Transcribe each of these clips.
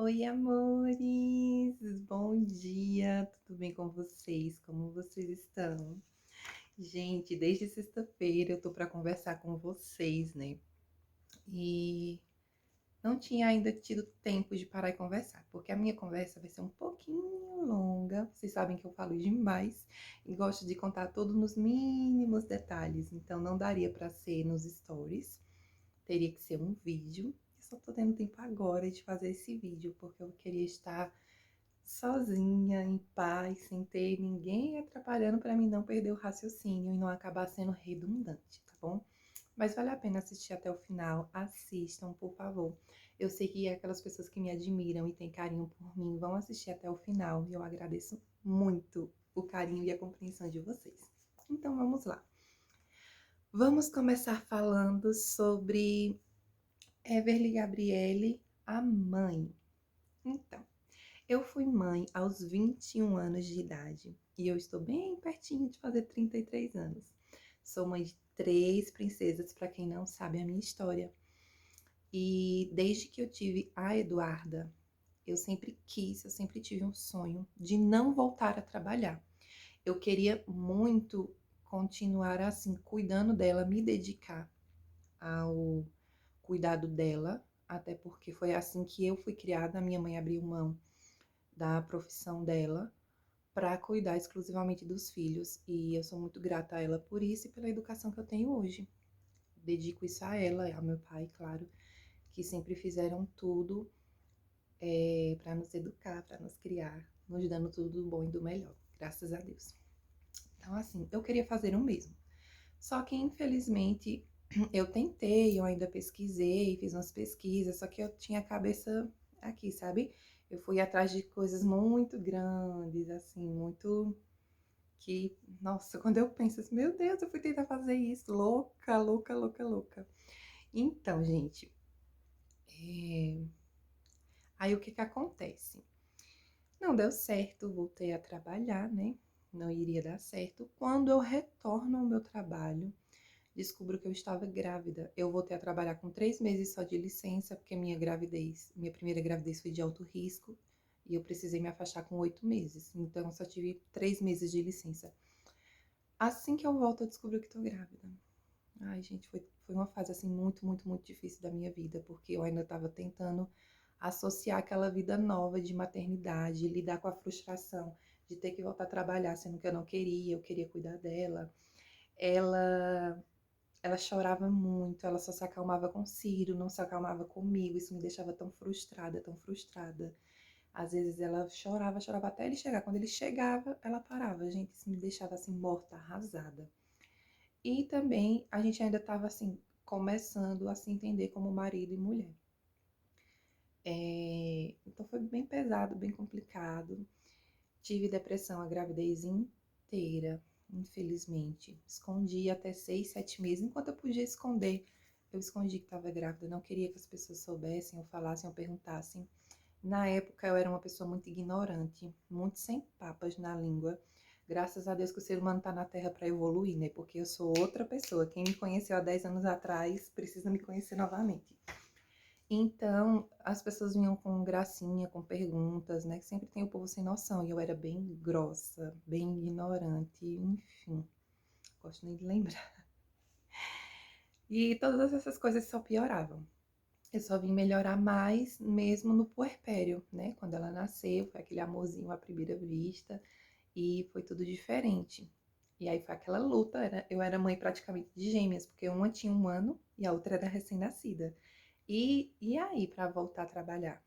Oi, amores! Bom dia! Tudo bem com vocês? Como vocês estão? Gente, desde sexta-feira eu tô para conversar com vocês, né? E não tinha ainda tido tempo de parar e conversar, porque a minha conversa vai ser um pouquinho longa. Vocês sabem que eu falo demais e gosto de contar tudo nos mínimos detalhes, então não daria para ser nos stories, teria que ser um vídeo. Eu só tô tendo tempo agora de fazer esse vídeo, porque eu queria estar sozinha, em paz, sem ter ninguém atrapalhando para mim não perder o raciocínio e não acabar sendo redundante, tá bom? Mas vale a pena assistir até o final, assistam, por favor. Eu sei que aquelas pessoas que me admiram e têm carinho por mim vão assistir até o final e eu agradeço muito o carinho e a compreensão de vocês. Então vamos lá. Vamos começar falando sobre Everly Gabriele, a mãe. Então, eu fui mãe aos 21 anos de idade e eu estou bem pertinho de fazer 33 anos. Sou mãe de 3 princesas, para quem não sabe a minha história. E desde que eu tive a Eduarda, eu sempre tive um sonho de não voltar a trabalhar. Eu queria muito continuar assim, cuidando dela, me dedicar ao cuidado dela, até porque foi assim que eu fui criada. Minha mãe abriu mão da profissão dela para cuidar exclusivamente dos filhos e eu sou muito grata a ela por isso e pela educação que eu tenho hoje. Dedico isso a ela, ao meu pai, claro, que sempre fizeram tudo para nos educar, para nos criar, nos dando tudo do bom e do melhor, graças a Deus. Então, assim, eu queria fazer o mesmo. Só que, infelizmente, eu tentei, eu ainda pesquisei, fiz umas pesquisas, só que eu tinha a cabeça aqui, sabe? Eu fui atrás de coisas muito grandes, assim, muito que, nossa, quando eu penso assim, meu Deus, eu fui tentar fazer isso, louca, louca, louca, louca. Então, gente, é... aí o que que acontece? Não deu certo, voltei a trabalhar, né? Não iria dar certo. Quando eu retorno ao meu trabalho, descubro que eu estava grávida. Eu voltei a trabalhar com 3 meses só de licença, porque minha primeira gravidez foi de alto risco, e eu precisei me afastar com 8 meses. Então, eu só tive 3 meses de licença. Assim que eu volto, eu descubro que tô grávida. Ai, gente, foi uma fase, assim, muito, muito, muito difícil da minha vida, porque eu ainda estava tentando associar aquela vida nova de maternidade, lidar com a frustração de ter que voltar a trabalhar, sendo que eu não queria, eu queria cuidar dela. Ela, ela chorava muito, ela só se acalmava com Ciro, não se acalmava comigo, isso me deixava tão frustrada, tão frustrada. Às vezes ela chorava, chorava até ele chegar. Quando ele chegava, ela parava. Gente, isso me deixava assim morta, arrasada. E também a gente ainda estava assim, começando a se entender como marido e mulher. Então foi bem pesado, bem complicado. Tive depressão a gravidez inteira, infelizmente. Escondi até 6, 7 meses. Enquanto eu podia esconder, eu escondi que estava grávida. Não queria que as pessoas soubessem, ou falassem, ou perguntassem. Na época eu era uma pessoa muito ignorante, muito sem papas na língua. Graças a Deus que o ser humano está na Terra para evoluir, né? Porque eu sou outra pessoa. Quem me conheceu há 10 anos atrás precisa me conhecer novamente. Então, as pessoas vinham com gracinha, com perguntas, né? Sempre tem o povo sem noção. E eu era bem grossa, bem ignorante, enfim. Gosto nem de lembrar. E todas essas coisas só pioravam. Eu só vim melhorar mais mesmo no puerpério, né? Quando ela nasceu, foi aquele amorzinho à primeira vista e foi tudo diferente. E aí foi aquela luta, eu era mãe praticamente de gêmeas, porque uma tinha 1 ano e a outra era recém-nascida. E aí, para voltar a trabalhar?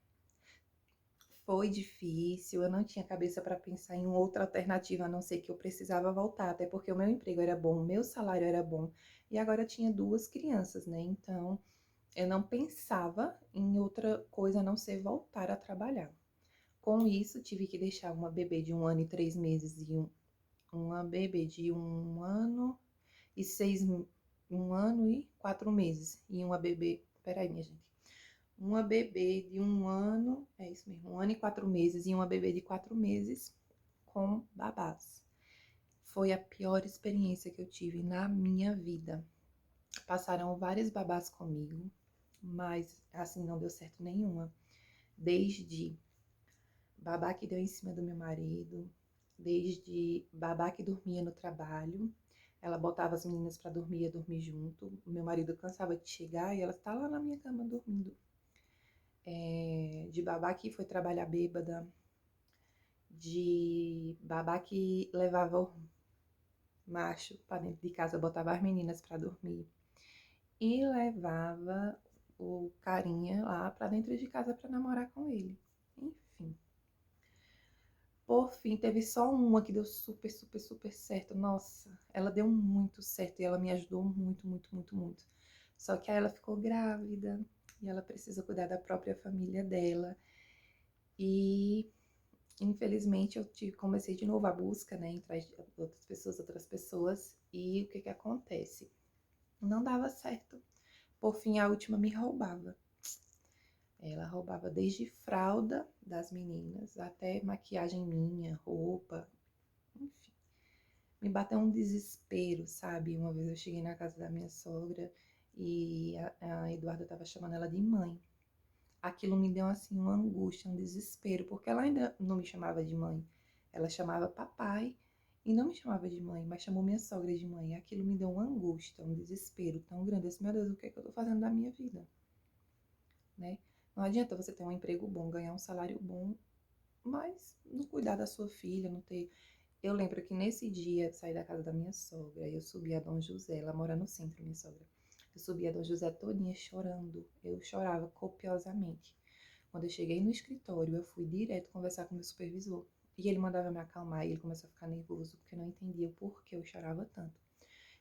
Foi difícil, eu não tinha cabeça para pensar em outra alternativa, a não ser que eu precisava voltar, até porque o meu emprego era bom, o meu salário era bom, e agora eu tinha 2 crianças, né? Então, eu não pensava em outra coisa a não ser voltar a trabalhar. Com isso, tive que deixar uma bebê de 1 ano e 3 meses e uma bebê de 1 ano e 4 meses. E uma bebê. Peraí, minha gente. Uma bebê de 1 ano, é isso mesmo, 1 ano e 4 meses e uma bebê de 4 meses com babás. Foi a pior experiência que eu tive na minha vida. Passaram várias babás comigo, mas assim não deu certo nenhuma. Desde babá que deu em cima do meu marido, desde babá que dormia no trabalho. Ela botava as meninas para dormir, ia dormir junto. O meu marido cansava de chegar e ela está lá na minha cama dormindo. De babá que foi trabalhar bêbada, de babá que levava o macho para dentro de casa, botava as meninas para dormir e levava o carinha lá para dentro de casa para namorar com ele. Enfim. Por fim, teve só uma que deu super, super, super certo. Nossa, ela deu muito certo e ela me ajudou muito, muito, muito, muito. Só que aí ela ficou grávida e ela precisa cuidar da própria família dela. E infelizmente eu comecei de novo a busca, né, entre outras pessoas, e o que que acontece? Não dava certo. Por fim, a última me roubava. Ela roubava desde fralda das meninas até maquiagem minha, roupa, enfim. Me bateu um desespero, sabe? Uma vez eu cheguei na casa da minha sogra e a Eduarda estava chamando ela de mãe. Aquilo me deu assim uma angústia, um desespero, porque ela ainda não me chamava de mãe. Ela chamava papai e não me chamava de mãe, mas chamou minha sogra de mãe. Aquilo me deu uma angústia, um desespero tão grande. Eu disse, meu Deus, o que é que eu tô fazendo da minha vida? Né? Não adianta você ter um emprego bom, ganhar um salário bom, mas não cuidar da sua filha, não ter. Eu lembro que nesse dia eu saí da casa da minha sogra e eu subi a Dom José, ela mora no centro, minha sogra. Eu subi a Dom José todinha chorando. Eu chorava copiosamente. Quando eu cheguei no escritório, eu fui direto conversar com o meu supervisor. E ele mandava me acalmar e ele começou a ficar nervoso porque não entendia o porquê eu chorava tanto.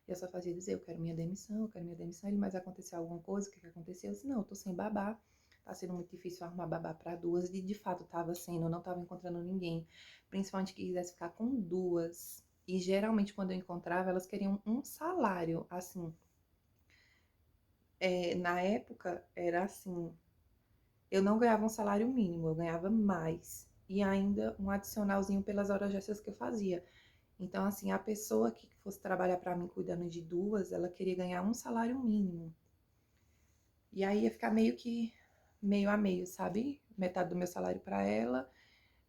E eu só fazia dizer, eu quero minha demissão, eu quero minha demissão. Ele, mas aconteceu alguma coisa? O que aconteceu? Eu disse, não, eu tô sem babá. Tá sendo muito difícil arrumar babá para duas. E de fato tava sendo, eu não tava encontrando ninguém. Principalmente que quisesse ficar com duas. E geralmente quando eu encontrava, elas queriam um salário, assim. Na época, era assim, eu não ganhava um salário mínimo, eu ganhava mais. E ainda um adicionalzinho pelas horas extras que eu fazia. Então, assim, a pessoa que fosse trabalhar para mim cuidando de duas, ela queria ganhar um salário mínimo. E aí ia ficar meio que meio a meio, sabe? Metade do meu salário para ela,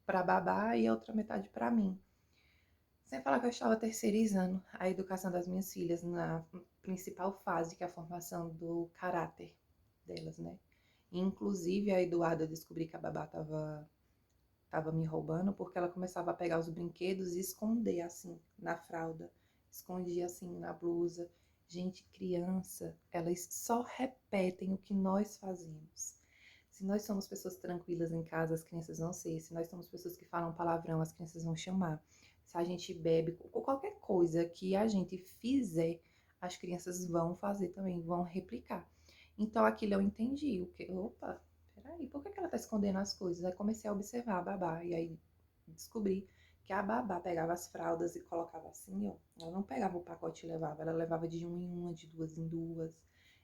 para babá e a outra metade para mim. Sem falar que eu estava terceirizando a educação das minhas filhas na principal fase, que é a formação do caráter delas, né? Inclusive, a Eduarda, eu descobri que a babá tava me roubando porque ela começava a pegar os brinquedos e esconder, assim, na fralda. Escondia, assim, na blusa. Gente, criança, elas só repetem o que nós fazemos. Se nós somos pessoas tranquilas em casa, as crianças vão ser. Se nós somos pessoas que falam palavrão, as crianças vão chamar. Se a gente bebe, qualquer coisa que a gente fizer, as crianças vão fazer também, vão replicar. Então aquilo eu entendi. O que? Opa, peraí, por que ela tá escondendo as coisas? Aí comecei a observar a babá e aí descobri que a babá pegava as fraldas e colocava assim, ó. Ela não pegava o pacote e levava, ela levava de uma em uma, de duas em duas.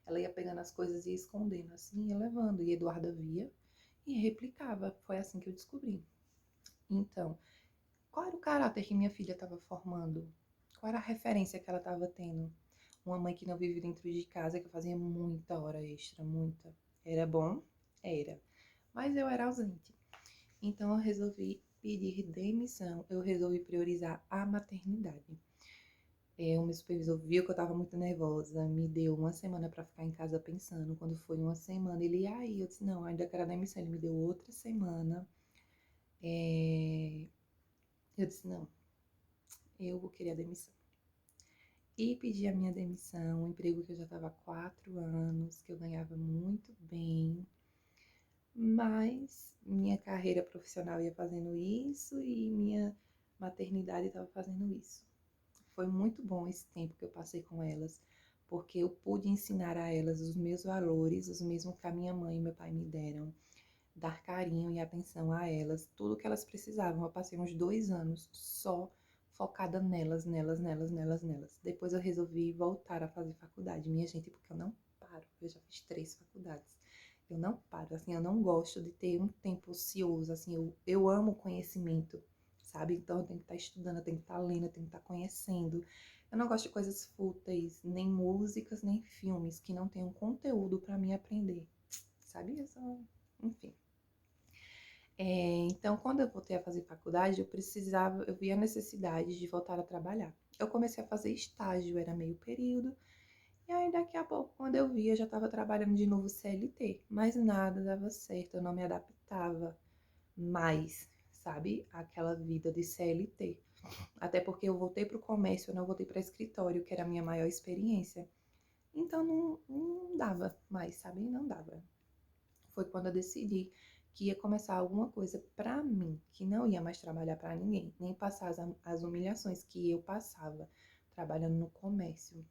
Ela ia pegando as coisas e ia escondendo assim, ia levando. E Eduarda via e replicava. Foi assim que eu descobri. Então, qual era o caráter que minha filha estava formando? Qual era a referência que ela estava tendo? Uma mãe que não vive dentro de casa, que fazia muita hora extra, muita. Era bom? Era. Mas eu era ausente. Então eu resolvi pedir demissão. Eu resolvi priorizar a maternidade. O meu supervisor viu que eu estava muito nervosa, me deu uma semana para ficar em casa pensando. Quando foi uma semana, ele, aí, eu disse, não, ainda quero a demissão. Ele me deu outra semana. Eu disse, não, eu vou querer a demissão. E pedi a minha demissão, um emprego que eu já estava há 4 anos, que eu ganhava muito bem, mas minha carreira profissional ia fazendo isso e minha maternidade estava fazendo isso. Foi muito bom esse tempo que eu passei com elas, porque eu pude ensinar a elas os meus valores, os mesmos que a minha mãe e meu pai me deram, dar carinho e atenção a elas, tudo que elas precisavam. Eu passei uns 2 anos só focada nelas, nelas, nelas, nelas, nelas. Depois eu resolvi voltar a fazer faculdade, minha gente, porque eu não paro. Eu já fiz 3 faculdades. Eu não paro, assim, eu não gosto de ter um tempo ocioso, assim, eu amo conhecimento, sabe? Então eu tenho que estar estudando, eu tenho que estar lendo, eu tenho que estar conhecendo. Eu não gosto de coisas fúteis, nem músicas, nem filmes que não tenham conteúdo para mim aprender, sabe? Enfim. Então, quando eu voltei a fazer faculdade, eu vi a necessidade de voltar a trabalhar. Eu comecei a fazer estágio, era meio período, e aí daqui a pouco, quando eu vi, eu já estava trabalhando de novo CLT, mas nada dava certo, eu não me adaptava mais, sabe, àquela vida de CLT. Até porque eu voltei para o comércio, eu não voltei para escritório, que era a minha maior experiência. Então não dava mais, sabe? Não dava. Foi quando eu decidi que ia começar alguma coisa para mim, que não ia mais trabalhar para ninguém, nem passar as humilhações que eu passava trabalhando no comércio.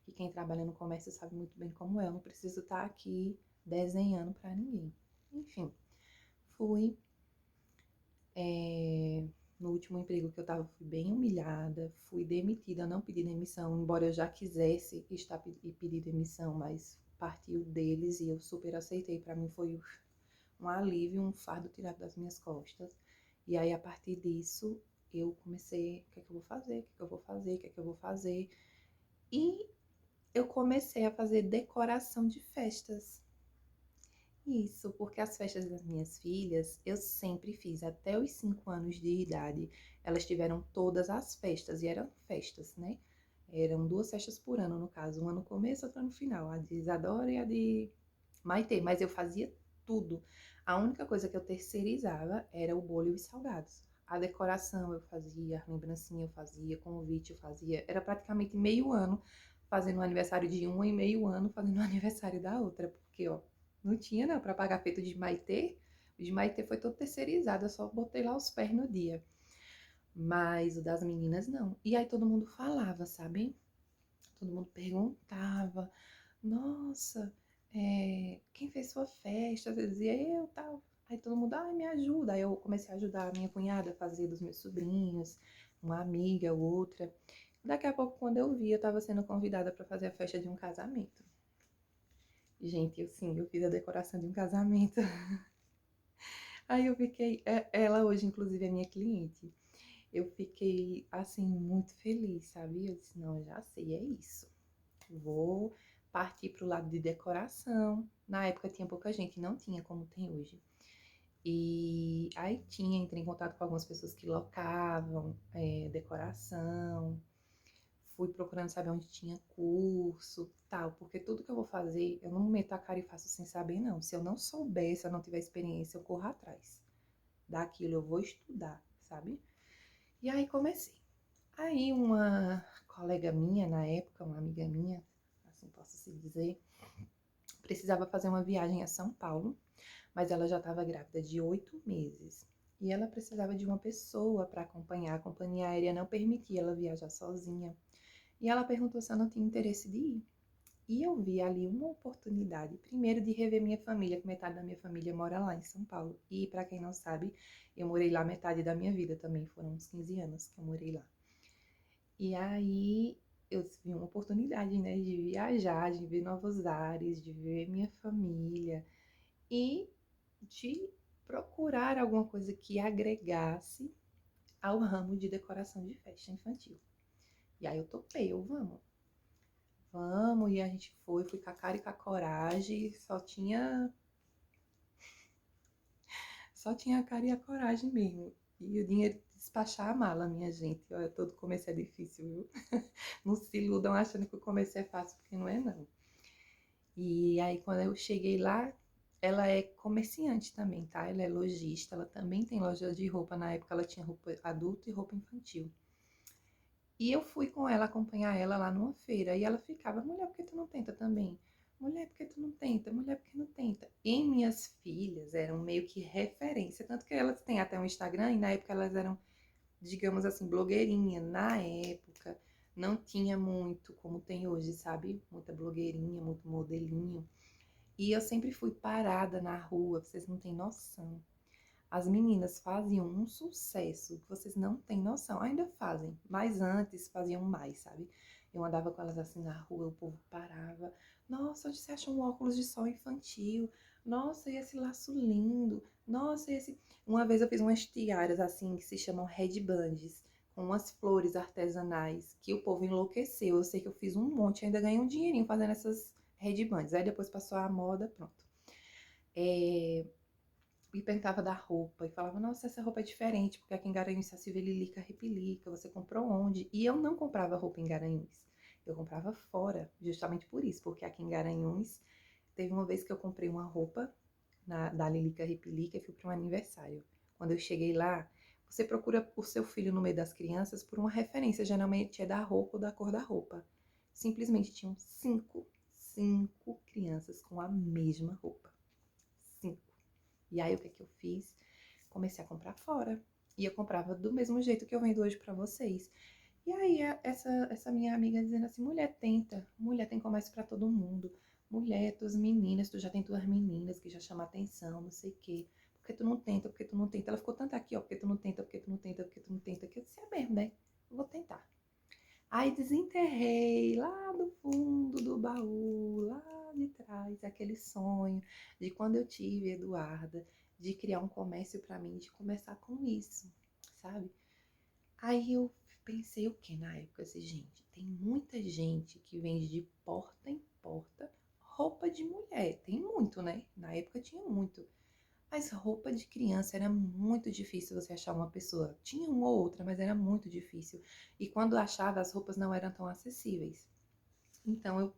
E quem trabalha no comércio sabe muito bem como é, eu não preciso estar aqui desenhando para ninguém. Enfim, fui. é, No último emprego que eu estava, fui bem humilhada, fui demitida, não pedi demissão, embora eu já quisesse estar e pedir demissão, mas partiu deles e eu super aceitei. Para mim foi um alívio, um fardo tirado das minhas costas. E aí, a partir disso, eu comecei, o que é que eu vou fazer? O que é que eu vou fazer? O que é que eu vou fazer? E eu comecei a fazer decoração de festas. Isso, porque as festas das minhas filhas eu sempre fiz até os 5 anos de idade. Elas tiveram todas as festas e eram festas, né? Eram 2 festas por ano, no caso, uma no começo, outra no final, a de Isadora e a de Maitê, mas eu fazia tudo. A única coisa que eu terceirizava era o bolo e os salgados. A decoração eu fazia, a lembrancinha eu fazia, convite eu fazia. Era praticamente meio ano fazendo o aniversário de uma e meio ano fazendo o aniversário da outra, porque, ó, não tinha, não, para pagar feito de Maitê. O de Maitê foi todo terceirizado, eu só botei lá os pés no dia. Mas o das meninas, não. E aí todo mundo falava, sabe? Todo mundo perguntava, nossa, quem fez sua festa? Eu dizia, eu, tal. Aí todo mundo, me ajuda. Aí eu comecei a ajudar a minha cunhada a fazer dos meus sobrinhos, uma amiga, outra. Daqui a pouco, quando eu vi, eu estava sendo convidada para fazer a festa de um casamento. Gente, eu fiz a decoração de um casamento. Aí eu fiquei, ela hoje, inclusive, é minha cliente. Eu fiquei, assim, muito feliz, sabe? Eu disse, não, eu já sei, é isso. Vou partir para o lado de decoração. Na época tinha pouca gente, não tinha como tem hoje. E aí entrei em contato com algumas pessoas que locavam decoração. Fui procurando saber onde tinha curso, tal, porque tudo que eu vou fazer, eu não meto a cara e faço sem saber, não. Se eu não souber, se eu não tiver experiência, eu corro atrás daquilo, eu vou estudar, sabe? E aí comecei. Aí uma colega minha, na época, uma amiga minha, assim posso se dizer, precisava fazer uma viagem a São Paulo, mas ela já estava grávida de 8 meses. E ela precisava de uma pessoa para acompanhar. A companhia aérea não permitia ela viajar sozinha. E ela perguntou se eu não tinha interesse de ir. E eu vi ali uma oportunidade, primeiro de rever minha família, que metade da minha família mora lá em São Paulo. E para quem não sabe, eu morei lá metade da minha vida também, foram uns 15 anos que eu morei lá. E aí eu vi uma oportunidade, né, de viajar, de ver novos ares, de ver minha família e de procurar alguma coisa que agregasse ao ramo de decoração de festa infantil. E aí eu topei, vamos, e a gente fui com a cara e com a coragem, só tinha a cara e a coragem mesmo. E o dinheiro de despachar a mala, minha gente. Olha, todo começo é difícil, viu? Não se iludam achando que o começo é fácil, porque não é não. E aí quando eu cheguei lá, ela é comerciante também, tá? Ela é lojista, ela também tem loja de roupa. Na época ela tinha roupa adulta e roupa infantil. E eu fui com ela acompanhar ela lá numa feira. E ela ficava, mulher, por que tu não tenta também? Mulher, por que tu não tenta? Mulher, por que não tenta? E minhas filhas eram meio que referência. Tanto que elas têm até um Instagram e na época elas eram, digamos assim, blogueirinha. Na época não tinha muito como tem hoje, sabe? Muita blogueirinha, muito modelinho. E eu sempre fui parada na rua, vocês não têm noção. As meninas faziam um sucesso que vocês não têm noção. Ainda fazem, mas antes faziam mais, sabe? Eu andava com elas assim na rua, o povo parava. Nossa, onde você acha um óculos de sol infantil? Nossa, e esse laço lindo? Nossa, e esse. Uma vez eu fiz umas tiaras assim que se chamam headbands, com umas flores artesanais, que o povo enlouqueceu. Eu sei que eu fiz um monte, ainda ganhei um dinheirinho fazendo essas headbands. Aí depois passou a moda, pronto. É, e perguntava da roupa, e falava, nossa, essa roupa é diferente, porque aqui em Garanhuns só se vê Lilica Repelica, você comprou onde? E eu não comprava roupa em Garanhuns, eu comprava fora, justamente por isso, porque aqui em Garanhuns, teve uma vez que eu comprei uma roupa da Lilica Repelica e fui para um aniversário. Quando eu cheguei lá, você procura o seu filho no meio das crianças por uma referência, geralmente é da roupa ou da cor da roupa. Simplesmente tinham cinco crianças com a mesma roupa. 5. E aí o que eu fiz? Comecei a comprar fora. E eu comprava do mesmo jeito que eu vendo hoje pra vocês. E aí essa minha amiga dizendo assim, mulher tenta, mulher tem comércio pra todo mundo. Mulher, tuas meninas, tu já tem tuas meninas que já chamam atenção, não sei o quê. Porque tu não tenta, porque tu não tenta. Ela ficou tanto aqui, ó, porque tu não tenta, porque tu não tenta, porque tu não tenta, que eu disse, é mesmo, né? Eu vou tentar. Aí desenterrei lá do fundo do baú, lá de trás, aquele sonho de quando eu tive Eduarda, de criar um comércio para mim, de começar com isso, sabe? Aí eu pensei o que na época? Assim, gente, tem muita gente que vende de porta em porta roupa de mulher. Tem muito, né? Na época tinha muito. Mas roupa de criança era muito difícil você achar uma pessoa. Tinha uma ou outra, mas era muito difícil. E quando achava, as roupas não eram tão acessíveis. Então eu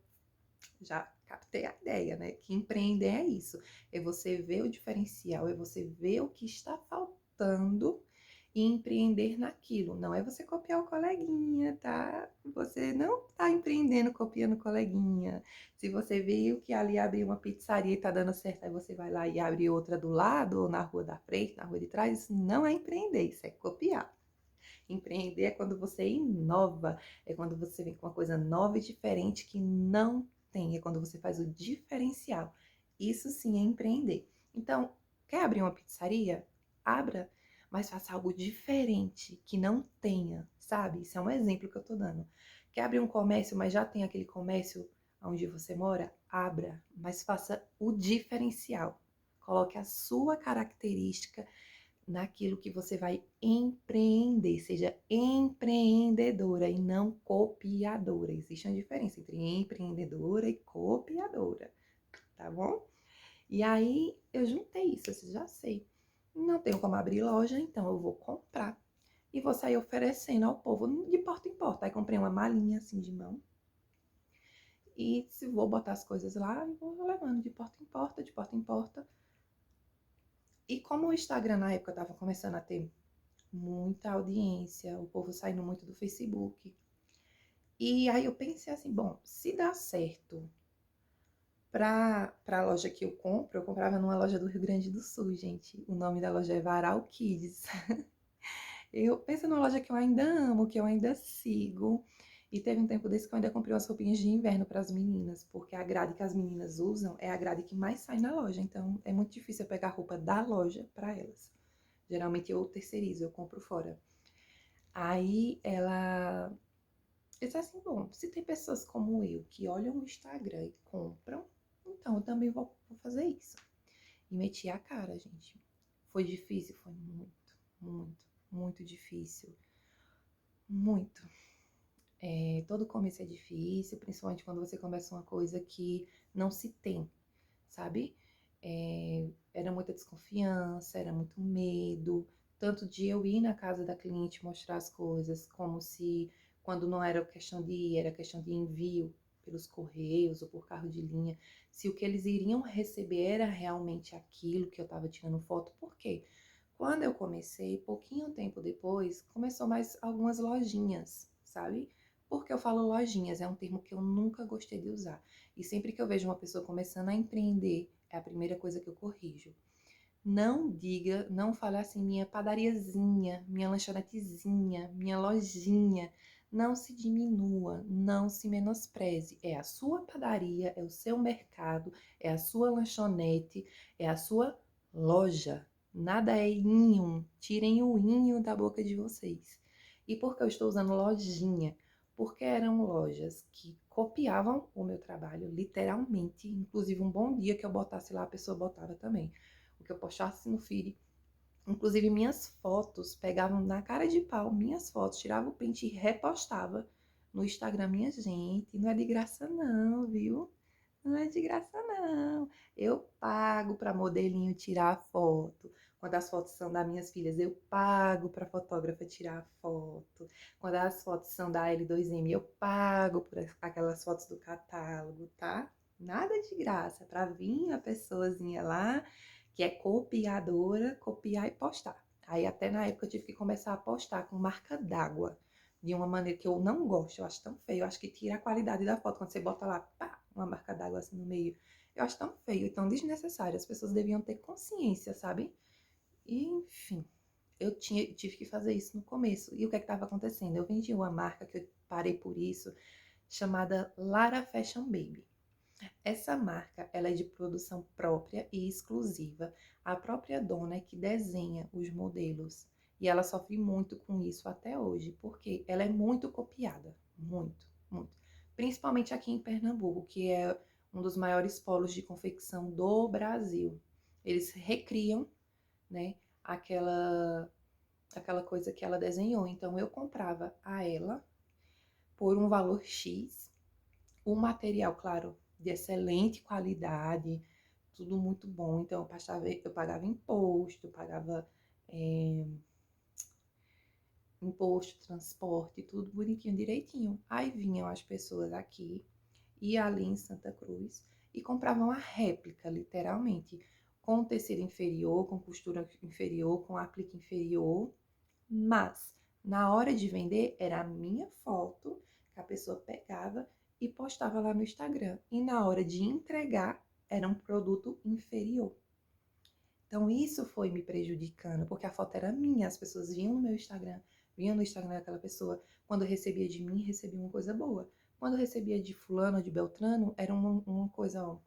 já captei a ideia, né? Que empreender é isso. É você ver o diferencial, é você ver o que está faltando e empreender naquilo. Não é você copiar o coleguinha, tá? Você não tá empreendendo copiando o coleguinha. Se você viu que ali abriu uma pizzaria e tá dando certo, aí você vai lá e abre outra do lado, ou na rua da frente, na rua de trás, isso não é empreender, isso é copiar. Empreender é quando você inova, é quando você vem com uma coisa nova e diferente que não tem, é quando você faz o diferencial. Isso sim é empreender. Então, quer abrir uma pizzaria? Abra, mas faça algo diferente, que não tenha, sabe? Isso é um exemplo que eu tô dando. Quer abrir um comércio, mas já tem aquele comércio onde você mora? Abra, mas faça o diferencial. Coloque a sua característica naquilo que você vai empreender. Seja empreendedora e não copiadora. Existe uma diferença entre empreendedora e copiadora, tá bom? E aí eu juntei isso, eu já sei. Não tenho como abrir loja, então eu vou comprar e vou sair oferecendo ao povo de porta em porta. Aí comprei uma malinha assim de mão. E se vou botar as coisas lá, eu vou levando de porta em porta, de porta em porta. E como o Instagram na época estava começando a ter muita audiência, o povo saindo muito do Facebook. E aí eu pensei assim, bom, se dá certo para a loja que eu compro, eu comprava numa loja do Rio Grande do Sul, gente. O nome da loja é Varal Kids. Eu penso numa loja que eu ainda amo, que eu ainda sigo. E teve um tempo desse que eu ainda comprei umas roupinhas de inverno para as meninas, porque a grade que as meninas usam é a grade que mais sai na loja. Então é muito difícil eu pegar roupa da loja para elas. Geralmente eu terceirizo, eu compro fora. Aí ela disse assim, bom, se tem pessoas como eu que olham o Instagram e compram, então eu também vou fazer isso. E meti a cara, gente. Foi difícil? Foi muito difícil. Muito. Todo começo é difícil, principalmente quando você começa uma coisa que não se tem, sabe? Era muita desconfiança, era muito medo, tanto de eu ir na casa da cliente mostrar as coisas, como se, quando não era questão de ir, era questão de envio pelos correios ou por carro de linha, se o que eles iriam receber era realmente aquilo que eu estava tirando foto. Por quê? Quando eu comecei, pouquinho tempo depois, começou mais algumas lojinhas, sabe? Por que eu falo lojinhas? É um termo que eu nunca gostei de usar. E sempre que eu vejo uma pessoa começando a empreender, é a primeira coisa que eu corrijo. Não diga, não fale assim, minha padariazinha, minha lanchonetezinha, minha lojinha. Não se diminua, não se menospreze. É a sua padaria, é o seu mercado, é a sua lanchonete, é a sua loja. Nada é inho. Tirem o inho da boca de vocês. E por que eu estou usando lojinha? Porque eram lojas que copiavam o meu trabalho, literalmente. Inclusive, um bom dia que eu botasse lá, a pessoa botava também. O que eu postasse no feed. Inclusive, minhas fotos pegavam na cara de pau, minhas fotos, tirava o print e repostava no Instagram. Minha gente, não é de graça não, viu? Não é de graça, não. Eu pago para modelinho tirar foto. Quando as fotos são das minhas filhas, eu pago para fotógrafa tirar foto. Quando as fotos são da L2M, eu pago por aquelas fotos do catálogo, tá? Nada de graça. Para vir a pessoazinha lá, que é copiadora, copiar e postar. Aí até na época eu tive que começar a postar com marca d'água de uma maneira que eu não gosto, eu acho tão feio, eu acho que tira a qualidade da foto quando você bota lá, pá, uma marca d'água assim no meio. Eu acho tão feio e tão desnecessário, as pessoas deviam ter consciência, sabe? E, enfim, tive que fazer isso no começo. E o que é que estava acontecendo? Eu vendi uma marca que eu parei por isso, chamada Lara Fashion Baby. Essa marca, ela é de produção própria e exclusiva. A própria dona é que desenha os modelos. E ela sofre muito com isso até hoje, porque ela é muito copiada. Muito, muito. Principalmente aqui em Pernambuco, que é um dos maiores polos de confecção do Brasil. Eles recriam, né, aquela coisa que ela desenhou. Então, eu comprava a ela por um valor X, o material, claro, de excelente qualidade, tudo muito bom. Então, eu pagava imposto, eu pagava é, imposto, transporte, tudo bonitinho, direitinho. Aí vinham as pessoas aqui e ali em Santa Cruz e compravam a réplica, literalmente, com tecido inferior, com costura inferior, com aplique inferior, mas na hora de vender era a minha foto que a pessoa pegava e postava lá no Instagram. E na hora de entregar era um produto inferior. Então isso foi me prejudicando, porque a foto era minha, as pessoas vinham no meu Instagram, vinham no Instagram daquela pessoa. Quando recebia de mim, recebia uma coisa boa. Quando recebia de fulano ou de Beltrano, era uma coisa, ó.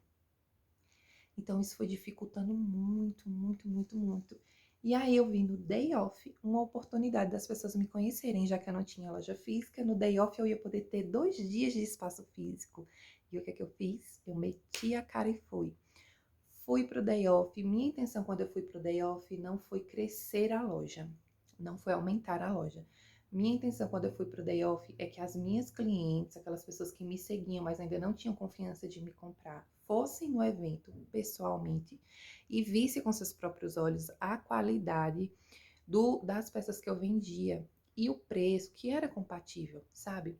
Então isso foi dificultando muito, muito, muito, muito. E aí eu vi no Day Off uma oportunidade das pessoas me conhecerem, já que eu não tinha loja física. No Day Off eu ia poder ter 2 dias de espaço físico. E o que é que eu fiz? Eu meti a cara e fui. Fui pro Day Off. Minha intenção quando eu fui pro Day Off não foi crescer a loja, não foi aumentar a loja. Minha intenção quando eu fui pro Day Off é que as minhas clientes, aquelas pessoas que me seguiam, mas ainda não tinham confiança de me comprar, fossem no evento pessoalmente e vissem com seus próprios olhos a qualidade das peças que eu vendia e o preço que era compatível, sabe?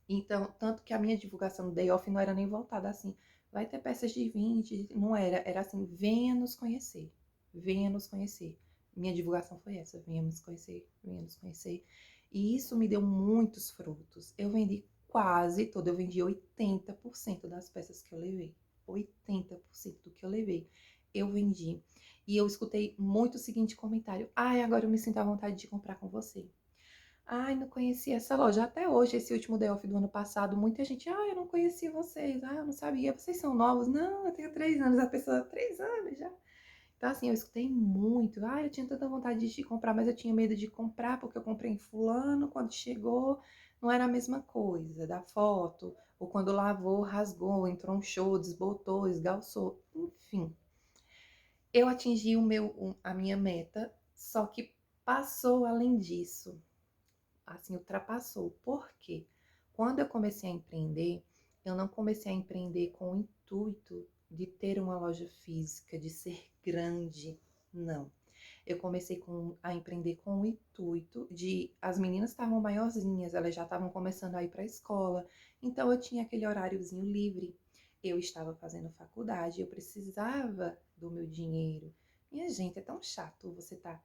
Então, tanto que a minha divulgação do Day Off não era nem voltada assim, vai ter peças de 20, não era, era assim, venha nos conhecer, venha nos conhecer. Minha divulgação foi essa, venha nos conhecer, venha nos conhecer. E isso me deu muitos frutos. Eu vendi quase todo, eu vendi 80% das peças que eu levei. 80% do que eu levei, eu vendi. E eu escutei muito o seguinte comentário: ai, agora eu me sinto à vontade de comprar com você. Ai, não conhecia essa loja. Até hoje, esse último Day Off do ano passado, muita gente, eu não conhecia vocês. Eu não sabia. Vocês são novos? Não, eu tenho 3 anos. A pessoa, 3 anos já. Então, assim, eu escutei muito. Eu tinha tanta vontade de comprar, mas eu tinha medo de comprar, porque eu comprei em fulano, quando chegou, não era a mesma coisa, da foto. Ou quando lavou, rasgou, entronchou, desbotou, esgalçou. Enfim, eu atingi a minha meta, só que passou além disso, assim, ultrapassou. Por quê? Quando eu comecei a empreender, eu não comecei a empreender com o intuito de ter uma loja física, de ser grande, não. Eu comecei a empreender com o intuito de... As meninas estavam maiorzinhas, elas já estavam começando a ir para a escola, então eu tinha aquele horáriozinho livre. Eu estava fazendo faculdade, eu precisava do meu dinheiro. Minha gente, é tão chato você tá...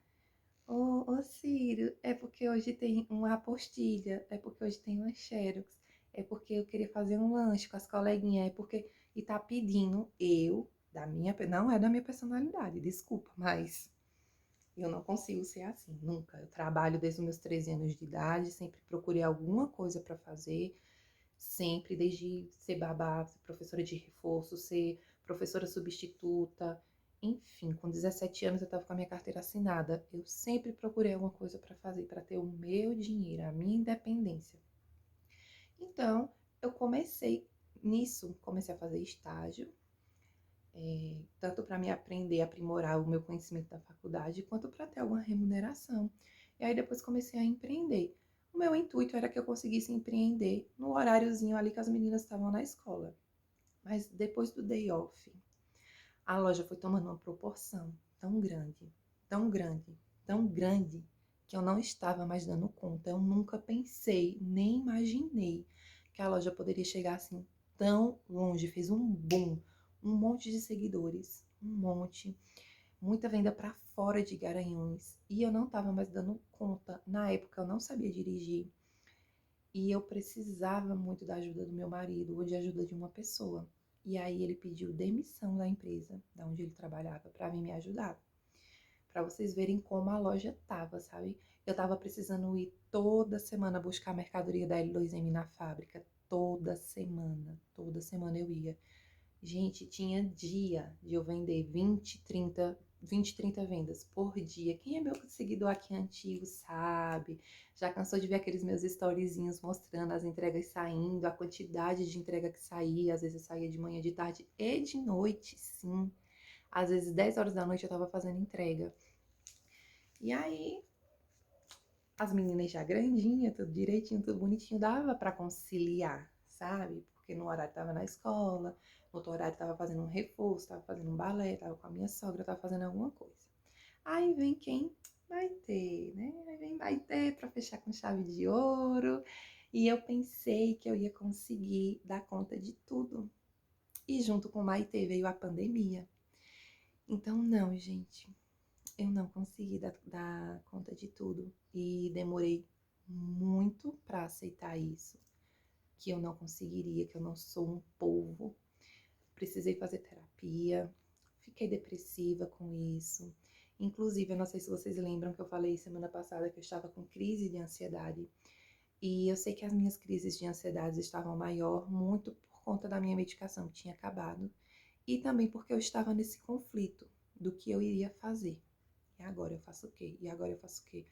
Ô, Círio, é porque hoje tem uma apostilha, é porque hoje tem uma xerox, é porque eu queria fazer um lanche com as coleguinhas, é porque... E tá pedindo não é da minha personalidade, desculpa, mas eu não consigo ser assim, nunca. Eu trabalho desde os meus 13 anos de idade, sempre procurei alguma coisa para fazer, sempre, desde ser babá, ser professora de reforço, ser professora substituta, enfim, com 17 anos eu estava com a minha carteira assinada. Eu sempre procurei alguma coisa para fazer, para ter o meu dinheiro, a minha independência. Então, eu comecei nisso, comecei a fazer estágio, tanto para me aprender, aprimorar o meu conhecimento da faculdade, quanto para ter alguma remuneração. E aí depois comecei a empreender. O meu intuito era que eu conseguisse empreender no horáriozinho ali que as meninas estavam na escola. Mas depois do day off, a loja foi tomando uma proporção tão grande, tão grande, tão grande, que eu não estava mais dando conta. Eu nunca pensei, nem imaginei que a loja poderia chegar assim tão longe. Fez um boom, um monte de seguidores, um monte, muita venda para fora de Garanhuns. E eu não estava mais dando conta. Na época eu não sabia dirigir e eu precisava muito da ajuda do meu marido ou de ajuda de uma pessoa. E aí ele pediu demissão da empresa, da onde ele trabalhava, para vir me ajudar. Para vocês verem como a loja tava, sabe? Eu tava precisando ir toda semana buscar a mercadoria da L2M na fábrica. Toda semana eu ia. Gente, tinha dia de eu vender 20, 30 vendas por dia. Quem é meu seguidor aqui antigo sabe. Já cansou de ver aqueles meus storyzinhos mostrando as entregas saindo, a quantidade de entrega que saía. Às vezes eu saía de manhã, de tarde e de noite, sim. Às vezes 10 horas da noite eu tava fazendo entrega. E aí, as meninas já grandinhas, tudo direitinho, tudo bonitinho, dava para conciliar, sabe? Porque no horário tava na escola, no outro horário tava fazendo um reforço, tava fazendo um balé, tava com a minha sogra, tava fazendo alguma coisa. Aí vem quem? Vai ter, né? Aí vem vai ter para fechar com chave de ouro. E eu pensei que eu ia conseguir dar conta de tudo. E junto com Maitê veio a pandemia. Então, não, gente, eu não consegui dar conta de tudo e demorei muito para aceitar isso, que eu não conseguiria, que eu não sou um polvo. Precisei fazer terapia, fiquei depressiva com isso. Inclusive, eu não sei se vocês lembram que eu falei semana passada que eu estava com crise de ansiedade. E eu sei que as minhas crises de ansiedade estavam maior muito por conta da minha medicação que tinha acabado e também porque eu estava nesse conflito do que eu iria fazer. E agora eu faço o quê? E agora eu faço o quê?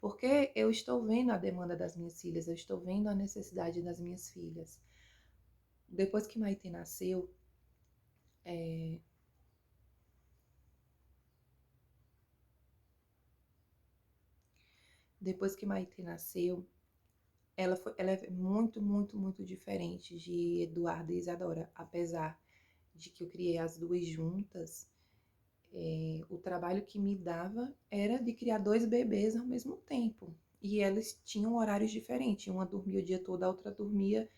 Porque eu estou vendo a demanda das minhas filhas, eu estou vendo a necessidade das minhas filhas. Depois que Maite nasceu, é... depois que Maite nasceu, ela é muito, muito, muito diferente de Eduardo e Isadora. Apesar de que eu criei as duas juntas, o trabalho que me dava era de criar dois bebês ao mesmo tempo. E elas tinham horários diferentes. Uma dormia o dia todo, a outra dormia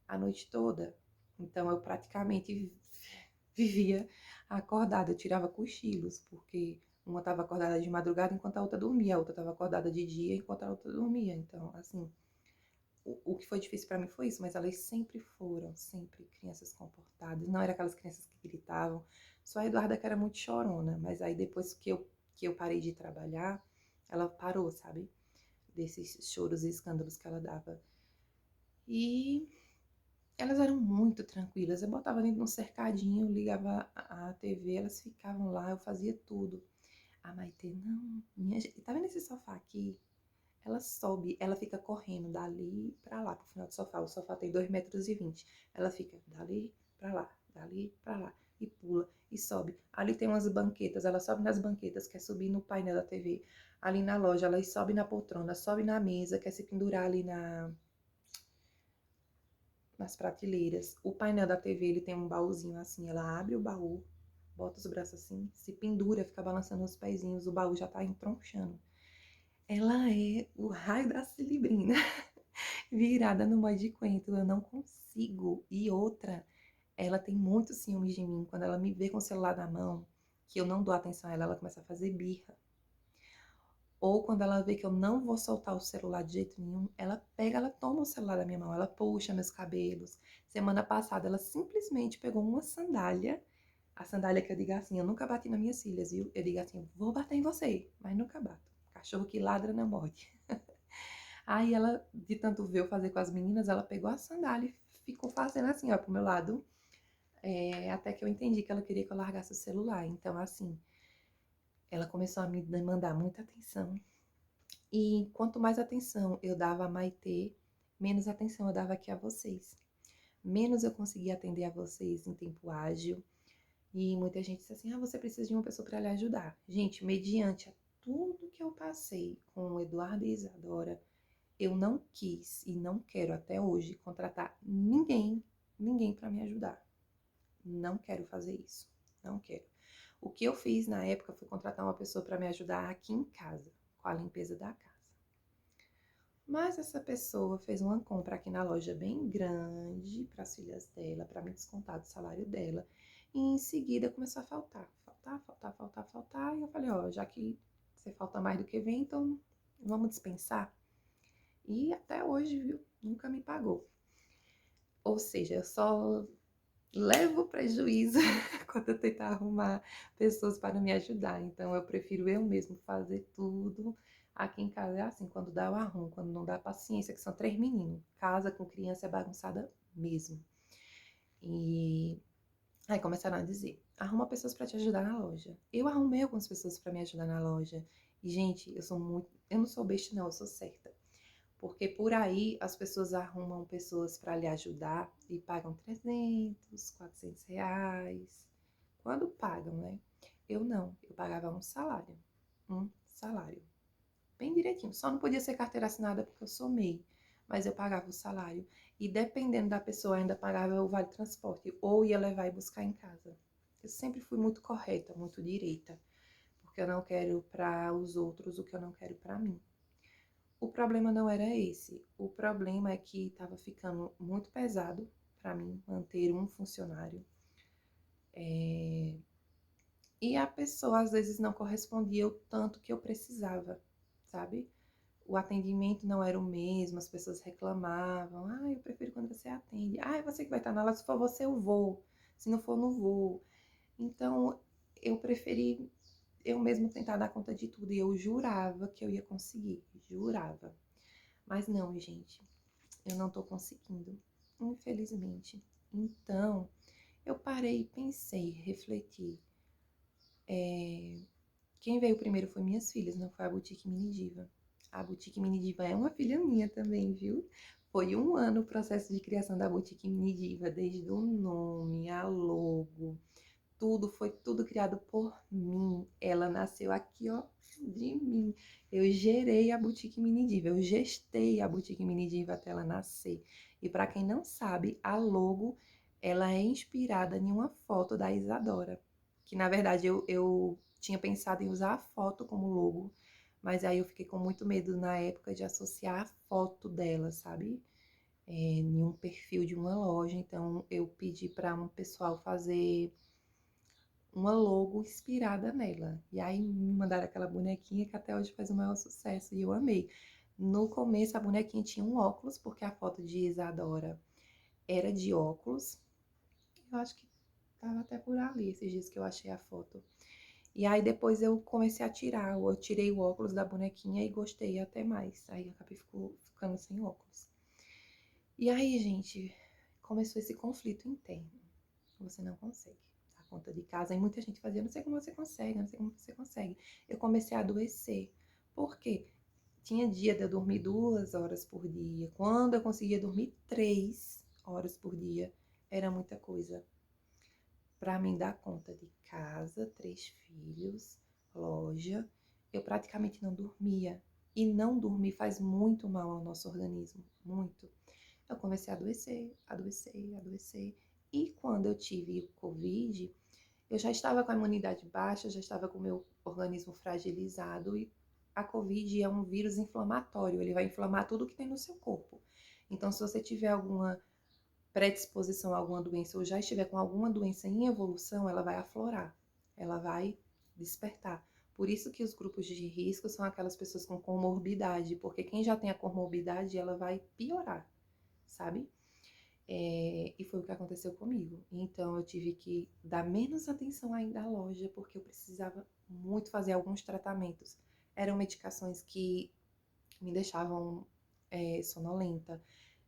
a noite toda. Então eu praticamente vivia acordada, eu tirava cochilos, porque uma estava acordada de madrugada enquanto a outra dormia, a outra estava acordada de dia enquanto a outra dormia. Então, assim, o que foi difícil para mim foi isso, mas elas sempre foram, sempre crianças comportadas, não eram aquelas crianças que gritavam. Só a Eduarda que era muito chorona, mas aí depois que eu parei de trabalhar, ela parou, sabe? Desses choros e escândalos que ela dava. E elas eram muito tranquilas. Eu botava dentro de um cercadinho, ligava a TV, elas ficavam lá, eu fazia tudo. A Maitê, não, minha gente, tá vendo esse sofá aqui? Ela sobe, ela fica correndo dali pra lá, pro final do sofá. O sofá tem 2,20 m. Ela fica dali pra lá, e pula, e sobe. Ali tem umas banquetas, ela sobe nas banquetas, quer subir no painel da TV. Ali na loja, ela sobe na poltrona, sobe na mesa, quer se pendurar ali nas prateleiras. O painel da TV, ele tem um baúzinho assim, ela abre o baú, bota os braços assim, se pendura, fica balançando os pezinhos, o baú já tá entronchando. Ela é o raio da cilibrina, virada no de coentro, eu não consigo. E outra, ela tem muito ciúmes de mim. Quando ela me vê com o celular na mão, que eu não dou atenção a ela, ela começa a fazer birra. Ou quando ela vê que eu não vou soltar o celular de jeito nenhum, ela pega, ela toma o celular da minha mão, ela puxa meus cabelos. Semana passada, ela simplesmente pegou uma sandália, a sandália que eu digo assim, eu nunca bati nas minhas filhas, viu? Eu digo assim, vou bater em você, mas nunca bato. Cachorro que ladra não morde. Aí ela, de tanto ver eu fazer com as meninas, ela pegou a sandália e ficou fazendo assim, ó, pro meu lado, até que eu entendi que ela queria que eu largasse o celular. Então, assim, ela começou a me demandar muita atenção. E quanto mais atenção eu dava a Maitê, menos atenção eu dava aqui a vocês. Menos eu conseguia atender a vocês em tempo ágil. E muita gente disse assim, você precisa de uma pessoa para lhe ajudar. Gente, mediante a tudo que eu passei com o Eduardo e Isadora, eu não quis e não quero até hoje contratar ninguém para me ajudar. não quero fazer isso, não quero. O que eu fiz na época foi contratar uma pessoa para me ajudar aqui em casa, com a limpeza da casa. Mas essa pessoa fez uma compra aqui na loja bem grande para as filhas dela, para me descontar do salário dela. E em seguida começou a faltar. E eu falei, ó, já que você falta mais do que vem, então vamos dispensar. E até hoje, viu, nunca me pagou. Ou seja, eu só levo prejuízo quando eu tentar arrumar pessoas para me ajudar. Então eu prefiro eu mesmo fazer tudo. Aqui em casa é assim, quando dá eu arrumo, quando não dá paciência, que são 3 meninos. Casa com criança é bagunçada mesmo. E aí começaram a dizer, arruma pessoas para te ajudar na loja. Eu arrumei algumas pessoas para me ajudar na loja. E, gente, eu não sou besta não, eu sou certa. Porque por aí as pessoas arrumam pessoas para lhe ajudar e pagam 300, 400 reais. Quando pagam, né? Eu não, eu pagava um salário. Um salário. Bem direitinho. Só não podia ser carteira assinada porque eu sou MEI. Mas eu pagava o salário. E dependendo da pessoa, ainda pagava o vale transporte. Ou ia levar e buscar em casa. Eu sempre fui muito correta, muito direita. Porque eu não quero para os outros o que eu não quero para mim. O problema não era esse. O problema é que estava ficando muito pesado para mim manter um funcionário. E a pessoa às vezes não correspondia o tanto que eu precisava, sabe? O atendimento não era o mesmo, as pessoas reclamavam. Ah, eu prefiro quando você atende. Ah, é você que vai estar na aula, se for você eu vou. Se não for, não vou. Então, eu preferi eu mesmo tentar dar conta de tudo. E eu jurava que eu ia conseguir. Jurava. Mas não, gente. Eu não tô conseguindo, infelizmente. Então, eu parei, pensei, refleti. Quem veio primeiro foi minhas filhas, não foi a Boutique Mini Diva. A Boutique Mini Diva é uma filha minha também, viu? Foi 1 ano o processo de criação da Boutique Mini Diva, desde o nome, a logo, tudo, foi tudo criado por mim. Ela nasceu aqui, ó, de mim. Eu gerei a Boutique Mini Diva, eu gestei a Boutique Mini Diva até ela nascer. E para quem não sabe, a logo, ela é inspirada em uma foto da Isadora. Que na verdade eu tinha pensado em usar a foto como logo, mas aí eu fiquei com muito medo na época de associar a foto dela, sabe? Em um perfil de uma loja. Então eu pedi para um pessoal fazer uma logo inspirada nela. E aí me mandaram aquela bonequinha que até hoje faz o maior sucesso e eu amei. No começo a bonequinha tinha um óculos, porque a foto de Isadora era de óculos. Eu acho que tava até por ali esses dias que eu achei a foto. E aí depois eu comecei a tirar, eu tirei o óculos da bonequinha e gostei até mais. Aí acabei ficando sem óculos. E aí, gente, começou esse conflito interno. Você não consegue dar conta de casa. E muita gente fazia, não sei como você consegue, não sei como você consegue. Eu comecei a adoecer. Por quê? Tinha dia de eu dormir 2 horas por dia. Quando eu conseguia dormir 3 horas por dia, era muita coisa. Para mim dar conta de casa, 3 filhos, loja, eu praticamente não dormia. E não dormir faz muito mal ao nosso organismo, muito. Eu comecei a adoecer, adoecer, adoecer. E quando eu tive o Covid, eu já estava com a imunidade baixa, já estava com o meu organismo fragilizado. E a Covid é um vírus inflamatório, ele vai inflamar tudo que tem no seu corpo. Então, se você tiver alguma predisposição a alguma doença ou já estiver com alguma doença em evolução, ela vai aflorar, ela vai despertar. Por isso que os grupos de risco são aquelas pessoas com comorbidade, porque quem já tem a comorbidade, ela vai piorar, sabe? E foi o que aconteceu comigo. Então eu tive que dar menos atenção ainda à loja, porque eu precisava muito fazer alguns tratamentos. Eram medicações que me deixavam sonolenta,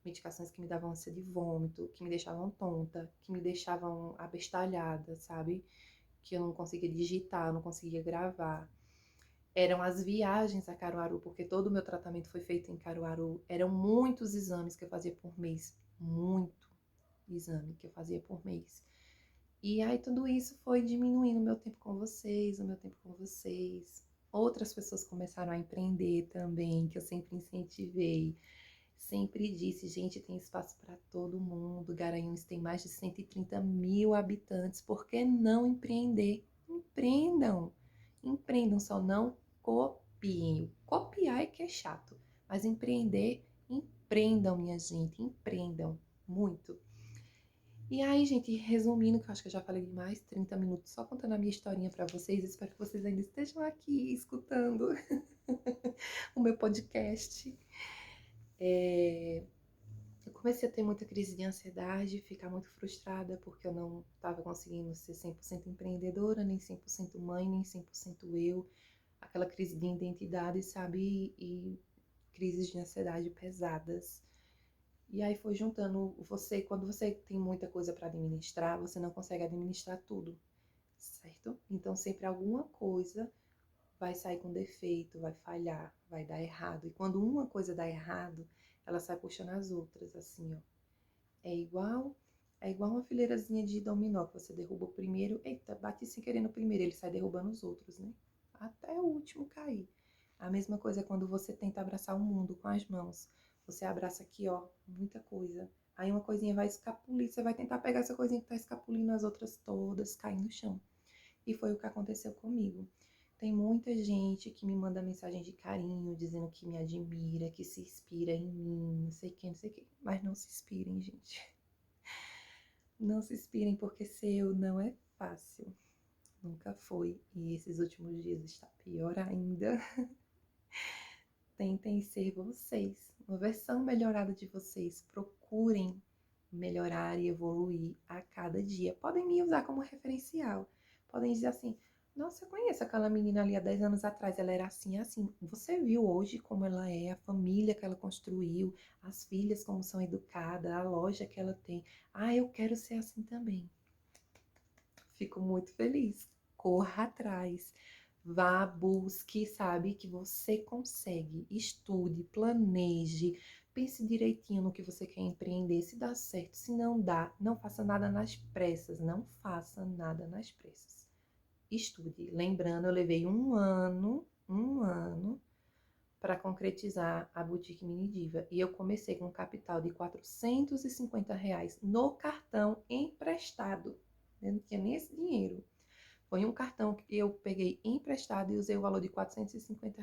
medicações que me davam ânsia de vômito, que me deixavam tonta, que me deixavam abestalhada, sabe? Que eu não conseguia digitar, não conseguia gravar. Eram as viagens a Caruaru, porque todo o meu tratamento foi feito em Caruaru. Eram muitos exames que eu fazia por mês, muito exame que eu fazia por mês. E aí tudo isso foi diminuindo o meu tempo com vocês, o meu tempo com vocês. Outras pessoas começaram a empreender também, que eu sempre incentivei. Sempre disse, gente, tem espaço para todo mundo. Garanhuns tem mais de 130 mil habitantes. Por que não empreender? Empreendam. Empreendam, só não copiem. Copiar é que é chato. Mas empreender, empreendam, minha gente. Empreendam. Muito. E aí, gente, resumindo, que eu acho que eu já falei demais, 30 minutos só contando a minha historinha para vocês. Espero que vocês ainda estejam aqui escutando o meu podcast. Eu comecei a ter muita crise de ansiedade, ficar muito frustrada porque eu não estava conseguindo ser 100% empreendedora, nem 100% mãe, nem 100% eu. Aquela crise de identidade, sabe? E crises de ansiedade pesadas. E aí foi juntando você, quando você tem muita coisa para administrar, você não consegue administrar tudo, certo? Então sempre alguma coisa vai sair com defeito, vai falhar, vai dar errado. E quando uma coisa dá errado, ela sai puxando as outras, assim, ó. É igual, é igual uma fileirazinha de dominó, que você derruba o primeiro, eita, bate sem querer no primeiro, ele sai derrubando os outros, né? Até o último cair. A mesma coisa é quando você tenta abraçar o mundo com as mãos. Você abraça aqui, ó, muita coisa. Aí uma coisinha vai escapulir, você vai tentar pegar essa coisinha que tá escapulindo, as outras todas caem no chão. E foi o que aconteceu comigo. Tem muita gente que me manda mensagem de carinho, dizendo que me admira, que se inspira em mim, não sei quem, não sei quem. Mas não se inspirem, gente. Não se inspirem, porque ser eu não é fácil. Nunca foi. E esses últimos dias está pior ainda. Tentem ser vocês. Uma versão melhorada de vocês. Procurem melhorar e evoluir a cada dia. Podem me usar como referencial. Podem dizer assim, nossa, eu conheço aquela menina ali há 10 anos atrás, ela era assim, assim. Você viu hoje como ela é, a família que ela construiu, as filhas como são educadas, a loja que ela tem. Ah, eu quero ser assim também. Fico muito feliz. Corra atrás. Vá, busque, sabe que você consegue. Estude, planeje, pense direitinho no que você quer empreender. Se dá certo, se não dá, não faça nada nas pressas. Não faça nada nas pressas. Estude. Lembrando, eu levei um ano para concretizar a Boutique Mini Diva. E eu comecei com um capital de R$ 450 no cartão emprestado. Eu não tinha nem esse dinheiro. Foi um cartão que eu peguei emprestado e usei o valor de R$ 450.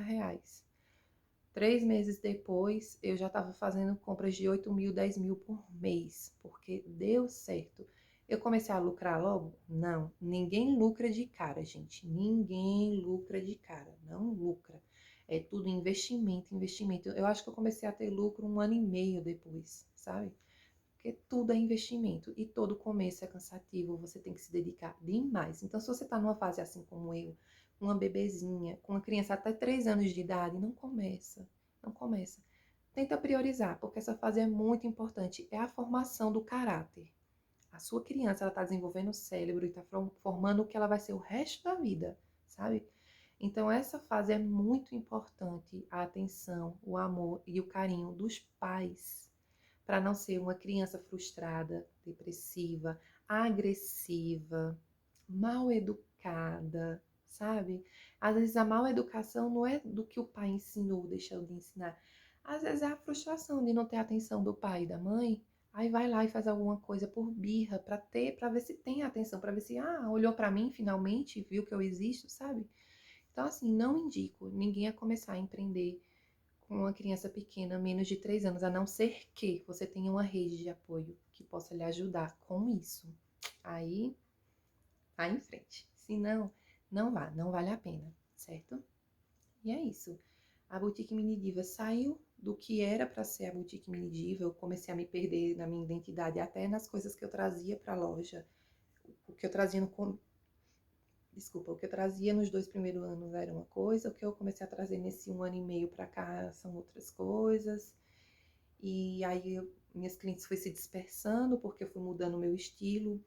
3 meses depois, eu já estava fazendo compras de 8 mil, 10 mil por mês, porque deu certo. Eu comecei a lucrar logo? Não, ninguém lucra de cara, gente. Ninguém lucra de cara, não lucra. É tudo investimento, investimento. Eu acho que eu comecei a ter lucro 1 ano e meio depois, sabe? Porque tudo é investimento e todo começo é cansativo, você tem que se dedicar demais. Então, se você está numa fase assim como eu, uma bebezinha, com uma criança até 3 anos de idade, não começa, não começa. Tenta priorizar, porque essa fase é muito importante, é a formação do caráter. A sua criança, ela está desenvolvendo o cérebro e está formando o que ela vai ser o resto da vida, sabe? Então, essa fase é muito importante, a atenção, o amor e o carinho dos pais, para não ser uma criança frustrada, depressiva, agressiva, mal educada, sabe? Às vezes a mal educação não é do que o pai ensinou, deixou de ensinar. Às vezes é a frustração de não ter a atenção do pai e da mãe. Aí vai lá e faz alguma coisa por birra, para ter, para ver se tem atenção, para ver se, olhou para mim finalmente, viu que eu existo, sabe? Então, assim, não indico ninguém a começar a empreender com uma criança pequena, menos de 3 anos, a não ser que você tenha uma rede de apoio que possa lhe ajudar com isso. Aí, vá em frente. Se não, não vá, não vale a pena, certo? E é isso. A Boutique Mini Diva saiu do que era para ser a Boutique Mini Diva. Eu comecei a me perder na minha identidade, até nas coisas que eu trazia para a loja. O que eu trazia Desculpa, o que eu trazia nos 2 primeiros anos era uma coisa, o que eu comecei a trazer nesse 1 ano e meio para cá são outras coisas. E aí minhas clientes foi se dispersando porque eu fui mudando o meu estilo.